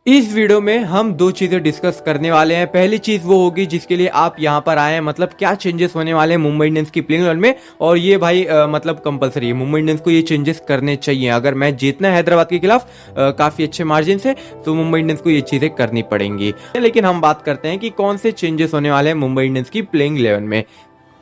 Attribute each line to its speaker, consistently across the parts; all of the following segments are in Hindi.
Speaker 1: इस वीडियो में हम दो चीजें डिस्कस करने वाले हैं। पहली चीज वो होगी जिसके लिए आप यहाँ पर आए हैं, मतलब क्या चेंजेस होने वाले हैं मुंबई इंडियंस की प्लेइंग 11 में। और ये भाई मतलब कंपलसरी है, मुंबई इंडियंस को ये चेंजेस करने चाहिए। अगर मैच जीतना है हैदराबाद के खिलाफ काफी अच्छे मार्जिन से, तो मुंबई इंडियंस को ये चीजें करनी पड़ेंगी। लेकिन हम बात करते हैं कि कौन से चेंजेस होने वाले हैं मुंबई इंडियंस की प्लेइंग 11 में।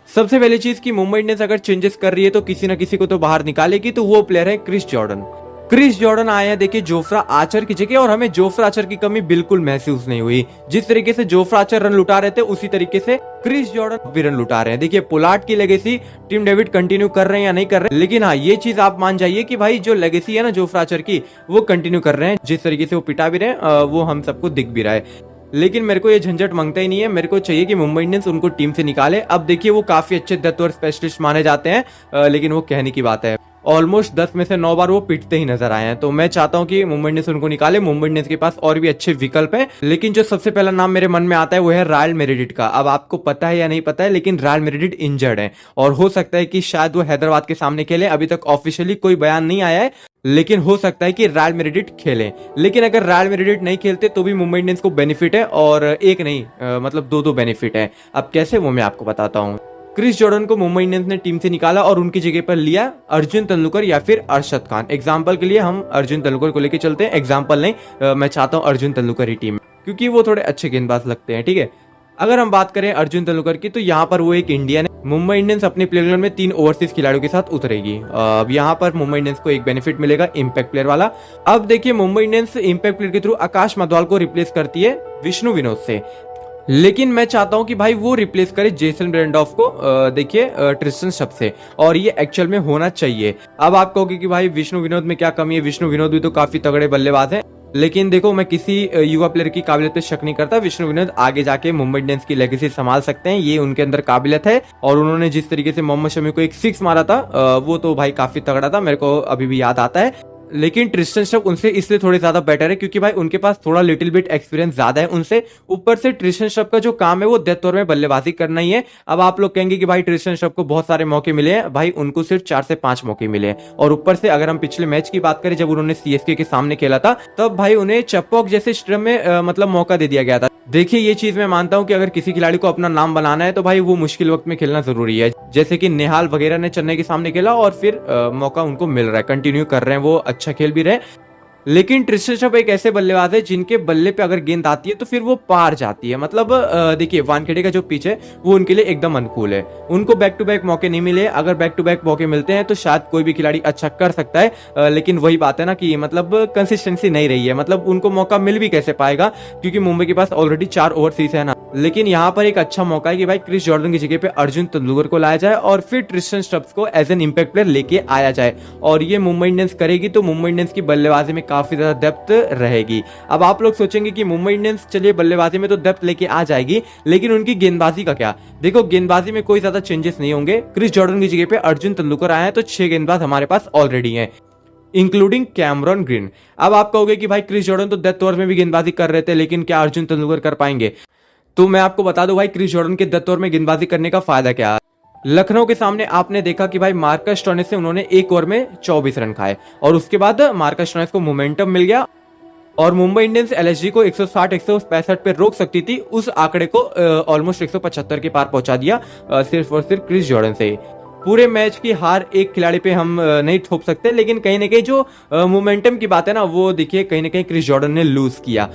Speaker 1: सबसे पहली चीज की मुंबई इंडियंस अगर चेंजेस कर रही है तो किसी ना किसी को तो बाहर निकालेगी, तो वो प्लेयर है क्रिस जॉर्डन। क्रिस जॉर्डन आए हैं देखिए जोफ्रा आर्चर की जगह, और हमें जोफ्रा आर्चर की कमी बिल्कुल महसूस नहीं हुई। जिस तरीके से जोफ्रा आर्चर रन लुटा रहे थे उसी तरीके से क्रिस जॉर्डन भी रन लुटा रहे हैं। देखिए पोलार्ड की लेगेसी टीम डेविड कंटिन्यू कर रहे हैं या नहीं कर रहे हैं, लेकिन हाँ ये चीज आप मान जाइए कि भाई जो लेगेसी है ना जोफ्रा आर्चर की, वो कंटिन्यू कर रहे हैं। जिस तरीके से वो पिटा भी रहे हैं वो हम सबको दिख भी रहा है। लेकिन मेरे को ये झंझट मांगता ही नहीं है, मेरे को चाहिए कि मुंबई इंडियंस उनको टीम से निकाले। अब देखिए वो काफी अच्छे डेथ ओवर स्पेशलिस्ट माने जाते हैं, लेकिन वो कहने की बात है। ऑलमोस्ट 10 में से 9 बार वो पिटते ही नजर आए हैं। तो मैं चाहता हूं कि मुंबई इंडियंस उनको निकाले। मुंबई इंडियंस के पास और भी अच्छे विकल्प हैं, लेकिन जो सबसे पहला नाम मेरे मन में आता है वो है रायल मेरिडिट का। अब आपको पता है या नहीं पता है, लेकिन रायल मेरिडिट इंजर्ड है और हो सकता है कि शायद वो हैदराबाद के सामने खेले। अभी तक ऑफिशियली कोई बयान नहीं आया है, लेकिन हो सकता है कि रायल मेरिडिट खेले। लेकिन अगर रायल मेरिडिट नहीं खेलते तो भी मुंबई इंडियंस को बेनिफिट है, और एक नहीं मतलब दो बेनिफिट है। अब कैसे वो मैं आपको बताता हूँ। क्रिस जॉर्डन को मुंबई इंडियंस ने टीम से निकाला और उनकी जगह पर लिया अर्जुन तेंदुलकर या फिर अरशद खान। एग्जाम्पल के लिए हम अर्जुन तेंदुलकर को लेकर चलते हैं। एग्जाम्पल नहीं, मैं चाहता हूं अर्जुन तेंदुलकर ही टीम, क्योंकि वो थोड़े अच्छे गेंदबाज लगते हैं। ठीक है, अगर हम बात करें अर्जुन तेंदुलकर की, तो यहाँ पर वो एक इंडियन है। मुंबई इंडियंस अपने प्लेयर में 3 ओवरसीज खिलाड़ियों के साथ उतरेगी। अब यहाँ पर मुंबई इंडियंस को एक बेनिफिट मिलेगा इम्पैक्ट प्लेयर वाला। अब देखिए मुंबई इंडियंस इम्पैक्ट प्लेयर के थ्रू आकाश मधवाल को रिप्लेस करती है विष्णु विनोद से, लेकिन मैं चाहता हूं कि भाई वो रिप्लेस करे जेसन ब्रेंडॉफ को देखिए ट्रिस्टन शप से, और ये एक्चुअल में होना चाहिए। अब आप कहोगे कि भाई विष्णु विनोद में क्या कमी है, विष्णु विनोद भी तो काफी तगड़े बल्लेबाज हैं। लेकिन देखो मैं किसी युवा प्लेयर की काबिलियत पे शक नहीं करता। विष्णु विनोद आगे जाके मुंबई इंडियंस की लेगेसी संभाल सकते हैं, ये उनके अंदर काबिलियत है। और उन्होंने जिस तरीके से मोहम्मद शमी को एक 6 मारा था वो तो भाई काफी तगड़ा था, मेरे को अभी भी याद आता है। लेकिन ट्रिस्टन शप उनसे इसलिए थोड़े ज्यादा बेटर है क्योंकि भाई उनके पास थोड़ा लिटिल बिट एक्सपीरियंस ज्यादा है उनसे। ऊपर से ट्रिस्टन शप का जो काम है वो डेथ ओवर में बल्लेबाजी करना ही है। अब आप लोग कहेंगे कि भाई ट्रिस्टन शप को बहुत सारे मौके मिले हैं, भाई उनको सिर्फ 4 से 5 मौके मिले हैं। और ऊपर से अगर हम पिछले मैच की बात करें जब उन्होंने सीएसके के सामने खेला था, तब भाई उन्हें चप्पॉक जैसे स्टंप में मतलब मौका दे दिया गया था। देखिए ये चीज मैं मानता हूं कि अगर किसी खिलाड़ी को अपना नाम बनाना है तो भाई वो मुश्किल वक्त में खेलना जरूरी है। जैसे कि नेहाल वगैरह ने चेन्नई के सामने खेला और फिर मौका उनको मिल रहा है, कंटिन्यू कर रहे हैं, वो अच्छा खेल भी रहे। लेकिन ट्रिस्टन शप एक ऐसे बल्लेबाज है जिनके बल्ले पे अगर गेंद आती है तो फिर वो पार जाती है। मतलब देखिए वानखेड़े का जो पिच है वो उनके लिए एकदम अनुकूल है। उनको बैक टू बैक मौके नहीं मिले, अगर बैक टू बैक मौके मिलते हैं तो शायद कोई भी खिलाड़ी अच्छा कर सकता है। लेकिन वही बात है ना कि मतलब कंसिस्टेंसी नहीं रही है, मतलब उनको मौका मिल भी कैसे पाएगा क्योंकि मुंबई के पास ऑलरेडी 4 ओवरसीज है ना। लेकिन यहाँ पर एक अच्छा मौका है कि भाई क्रिस जॉर्डन की जगह पे अर्जुन तेंदुलकर को लाया जाए और फिर ट्रिस्टन स्टब्स को एज एन इम्पैक्ट प्लेयर लेके आया जाए, और ये मुंबई इंडियंस करेगी तो मुंबई इंडियंस की बल्लेबाजी में काफी ज्यादा डेप्थ रहेगी। अब आप लोग सोचेंगे कि मुंबई इंडियंस चलिए बल्लेबाजी में तो डेप्थ लेके आ जाएगी, लेकिन उनकी गेंदबाजी का क्या। देखो गेंदबाजी में कोई ज्यादा चेंजेस नहीं होंगे। क्रिस जॉर्डन की जगह पे अर्जुन तेंदुलकर आए हैं तो 6 गेंदबाज हमारे पास ऑलरेडी हैं, इंक्लूडिंग कैमरॉन ग्रीन। अब आप कहोगे कि भाई क्रिस जॉर्डन तो डेथ ओवर में भी गेंदबाजी कर रहे थे, लेकिन क्या अर्जुन तेंदुलकर कर पाएंगे। तो मैं आपको बता दूं भाई क्रिस जॉर्डन के डेथ ओवर में गेंदबाजी करने का फायदा क्या है। लखनऊ के सामने आपने देखा कि भाई मार्कस स्टोइनिस से उन्होंने 1 ओवर में 24 रन खाए, और उसके बाद मार्कस स्टोइनिस को मोमेंटम मिल गया और मुंबई इंडियंस एलएसजी को 160-165 पे रोक सकती थी, उस आंकड़े को ऑलमोस्ट 175 के पार पहुंचा दिया सिर्फ और सिर्फ क्रिस जॉर्डन से। पूरे मैच की हार एक खिलाड़ी पे हम नहीं थोप सकते, लेकिन कहीं ना कहीं जो मोमेंटम की बात है ना वो देखिए कहीं ना कहीं क्रिस जॉर्डन ने लूज किया।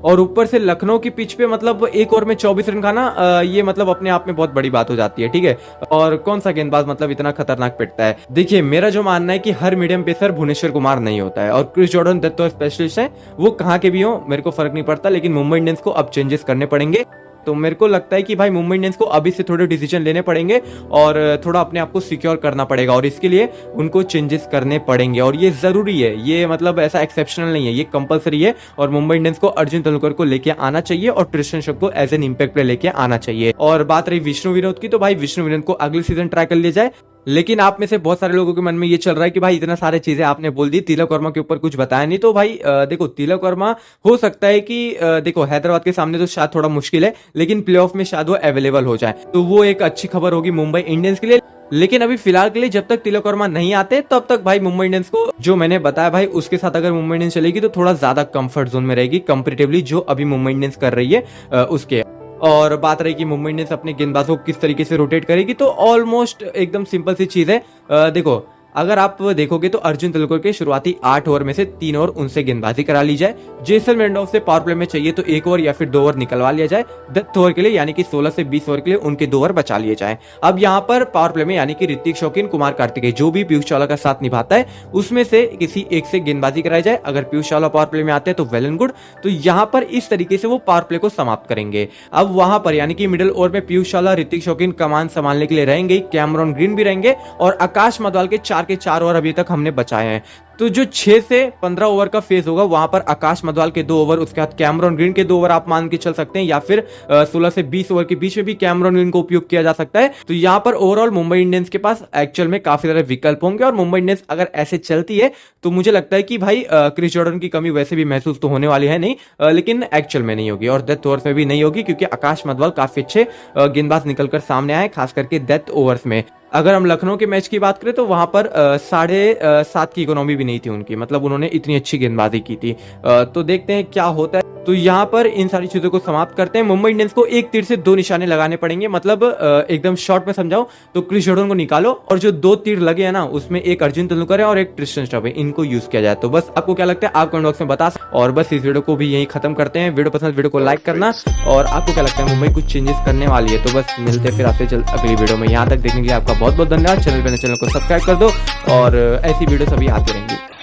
Speaker 1: और ऊपर से लखनऊ की पिच पे मतलब 1 ओवर में 24 रन खाना ये मतलब अपने आप में बहुत बड़ी बात हो जाती है। ठीक है, और कौन सा गेंदबाज मतलब इतना खतरनाक पिटता है। देखिए मेरा जो मानना है कि हर मीडियम पेसर भुवनेश्वर कुमार नहीं होता है, और Chris Jordan death over specialist है, वो कहाँ के भी हो मेरे को फर्क नहीं पड़ता। लेकिन मुंबई इंडियंस को अब चेंजेस करने पड़ेंगे। तो मेरे को लगता है कि भाई मुंबई इंडियंस को अभी से थोड़े डिसीजन लेने पड़ेंगे और थोड़ा अपने आप को सिक्योर करना पड़ेगा, और इसके लिए उनको चेंजेस करने पड़ेंगे, और ये जरूरी है। ये मतलब ऐसा एक्सेप्शनल नहीं है, ये कंपलसरी है। और मुंबई इंडियंस को अर्जुन तेंदुलकर को लेके आना चाहिए और ट्रिस्टन शप को एज एन इम्पैक्ट प्लेयर लेके आना चाहिए। और बात रही विष्णु विनोद की, तो भाई विष्णु विनोद को अगले सीजन ट्राई कर लिया जाए। लेकिन आप में से बहुत सारे लोगों के मन में ये चल रहा है कि भाई इतना सारे चीजें आपने बोल दी, तिलक वर्मा के ऊपर कुछ बताया नहीं। तो भाई देखो तिलक वर्मा हो सकता है कि देखो हैदराबाद के सामने तो शायद थोड़ा मुश्किल है, लेकिन प्लेऑफ में शायद वो अवेलेबल हो जाए, तो वो एक अच्छी खबर होगी मुंबई इंडियंस के लिए। लेकिन अभी फिलहाल के लिए जब तक तिलक वर्मा नहीं आते तब तक भाई मुंबई इंडियंस को जो मैंने बताया भाई उसके साथ अगर मुंबई इंडियंस चलेगी तो थोड़ा ज्यादा कंफर्ट जोन में रहेगी कंपेरेटिवली जो अभी मुंबई इंडियंस कर रही है उसके। और बात रही कि मुंबई इंडियंस अपने गेंदबाजों को किस तरीके से रोटेट करेगी, तो ऑलमोस्ट एकदम सिंपल सी चीज है। देखो अगर आप देखोगे तो अर्जुन तेंदुलकर के शुरुआती 8 ओवर में से 3 ओवर उनसे गेंदबाजी करा ली जाए। जेसन मेंडोव से पावर प्ले में चाहिए तो 1 ओवर या फिर 2 ओवर निकलवा लिया जाए। 10 ओवर के लिए यानी कि 16 से 20 ओवर के लिए उनके 2 ओवर बचा लिए जाए। अब यहाँ पर पावर प्ले में यानी कि ऋतिक शौकीन, कुमार कार्तिकेय जो भी पीयूष चावला का साथ निभाता है उसमें से किसी एक से गेंदबाजी कराई जाए। अगर पीयूष चावला पावर प्ले में आते हैं तो वेल एंड गुड। तो यहाँ पर इस तरीके से वो पावर प्ले को समाप्त करेंगे। अब वहां पर यानी कि मिडिल ओवर में पीयूष चावला, ऋतिक शौकीन कमान संभालने के लिए रहेंगे, कैमरॉन ग्रीन भी रहेंगे और आकाश मदवाल के 4 के 4 ओवर अभी तक हमने बचाए हैं। तो जो 6 से 15 ओवर का फेज होगा वहां पर आकाश मदवाल के 2 ओवर, उसके बाद कैमरॉन ग्रीन के 2 ओवर आप मान के चल सकते हैं, या फिर 16 से 20 ओवर के बीच में भी कैमरॉन ग्रीन को उपयोग किया जा सकता है। तो यहाँ पर ओवरऑल मुंबई इंडियंस के पास एक्चुअल में काफी सारे विकल्प होंगे और मुंबई इंडियंस अगर ऐसे चलती है तो मुझे लगता है कि भाई क्रिस जॉर्डन की कमी वैसे भी महसूस तो होने वाली है नहीं, लेकिन एक्चुअल में नहीं होगी और डेथ ओवर्स में भी नहीं होगी, क्योंकि आकाश मदवाल काफी अच्छे गेंदबाज निकलकर सामने आए, खास करके डेथ ओवर्स में। अगर हम लखनऊ के मैच की बात करें तो वहां पर 7.5 की इकोनॉमी भी नहीं थी उनकी, मतलब उन्होंने इतनी अच्छी गेंदबाजी की थी। तो देखते हैं क्या होता है। तो यहाँ पर इन सारी चीजों को समाप्त करते हैं। मुंबई इंडियंस को एक तीर से 2 निशाने लगाने पड़ेंगे, मतलब एकदम शॉर्ट में समझाओ तो क्रिस जॉर्डन को निकालो और जो 2 तीर लगे हैं ना उसमें एक अर्जुन तेंदुलकर है और एक ट्रिस्टन स्टफ है, इनको यूज किया जाए। तो बस आपको क्या लगता है आप कमेंट बॉक्स में बता सकते। और बस इस वीडियो को भी यही खत्म करते हैं। वीडियो पसंद वीडियो को लाइक करना, और आपको क्या लगता है मुंबई कुछ चेंजेस करने वाली है? तो बस मिलते हैं फिर आपसे जल्द अगली वीडियो में। यहाँ तक देखने के लिए आपका बहुत बहुत धन्यवाद। चैनल को सब्सक्राइब कर दो और ऐसी वीडियो सभी आती रहेंगी।